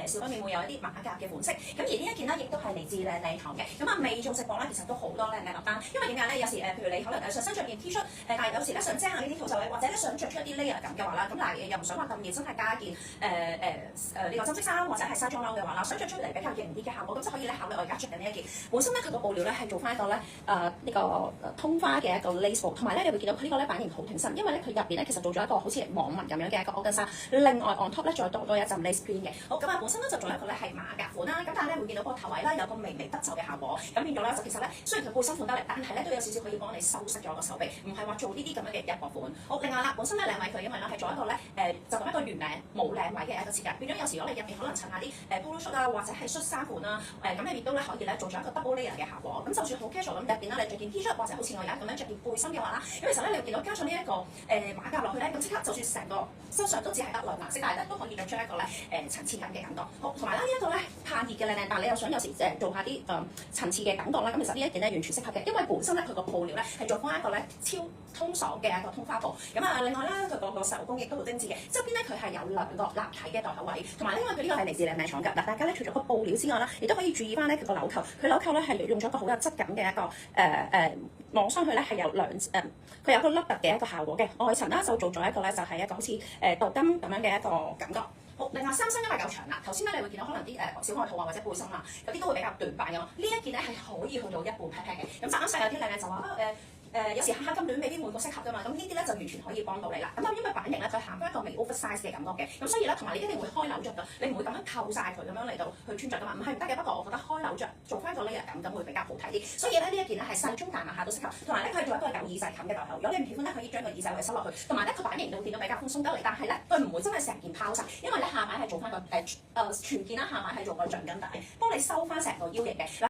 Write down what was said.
小裡面會有一啲馬甲嘅款式。咁而呢一件咧，亦都係嚟自靚靚堂嘅。咁啊，未做直播咧，其實都好多靚靚落單。因為點解咧？有時譬如你可能上身着件 T 恤，但係有時咧想遮下呢啲肚袖位，或者咧想着出一啲 layer 感嘅話啦，咁嗱又唔想話咁熱，真係加件呢個針織衫或者係西裝褸嘅話啦，想着出嚟比較型啲嘅效果，咁就可以咧考慮我而家着緊呢一件。本身咧佢個布料咧係做翻一個咧呢個通花嘅一個 lace 布，同埋咧你會見到佢呢個咧版型好挺身，因為咧佢入邊咧其實做咗一個好似網紋咁樣嘅一個 organza，另外 on top 咧再多一陣 lace print 嘅。好咁啊，本身咧就做一個咧係馬甲款啦，咁但係咧會見到個頭位啦有個微微得皺嘅效果，咁變咗咧就其實咧雖然佢背心款得嚟，但係咧都有少少可以幫你修飾咗個手臂，唔係話做呢啲咁樣嘅一個款。好，另外啦，本身咧領位佢因為咧係做一個咧就咁一個圓領冇領位嘅一個設計，變咗有時如果你入邊可能襯下啲polo shirt啊或者係恤衫款啦，咁你亦都咧可以咧做咗一個 double layer 嘅效果。咁就算好 casual 咁入邊啦，你着件 T 恤或者好似我而家咁樣着件背心嘅話啦，咁其實咧你會見到加上呢一個馬甲落去咧，咁即刻就算成個身上都只係得兩顏色，但係咧都可以着出一個咧層次感嘅感覺。好，同埋咧呢一個咧怕熱嘅靚靚，但係你又想有時做下啲層次嘅感覺啦，咁其實呢一件咧完全適合嘅，因為本身咧佢個布料咧係做翻一個咧超通爽嘅一個通花布。咁啊，另外啦佢個手工亦都好精緻嘅，側邊咧佢係有兩個立體嘅袋口位，同埋咧因為佢呢個係嚟自靚靚廠㗎。嗱，大家咧除咗個布料之外啦，亦都可以注意翻咧佢個紐扣，佢紐扣咧係用咗一個好有質感嘅一個望上去咧係有佢有個凹凸嘅一個效果嘅。外層啦就做咗一個咧就係一個好似鍍金咁樣嘅一個感覺。好，另外衫身因為夠長啦，頭先咧你會見到可能啲小外套啊或者背心啊，有啲都會比較短版嘅嘛。呢一件咧係可以去到一半 pat pat 嘅。咁啱晒有啲靚靚就話有時下咁短未必每個適合㗎嘛，咁呢啲咧就完全可以幫到你啦。咁因為版型咧佢行翻一個微 oversize 嘅感覺嘅，咁所以咧同埋你一定會開紐着㗎，你唔會咁樣扣晒佢咁樣嚟到去穿着㗎嘛，唔係唔得嘅。不過我覺得開紐着做翻一個 layer 感咁會比較好睇啲。所以咧呢一件咧係細中大碼下都適合，同埋咧佢係做一個有耳仔冚嘅袋口。如果你唔喜歡咧，可以將個耳仔位收落去，同埋咧個版型會見到比較寬鬆得嚟，但係咧佢唔會真係成件拋晒，因為咧下擺係做翻個全件啦，下擺係做個橡筋帶，幫你收翻成個腰型嘅。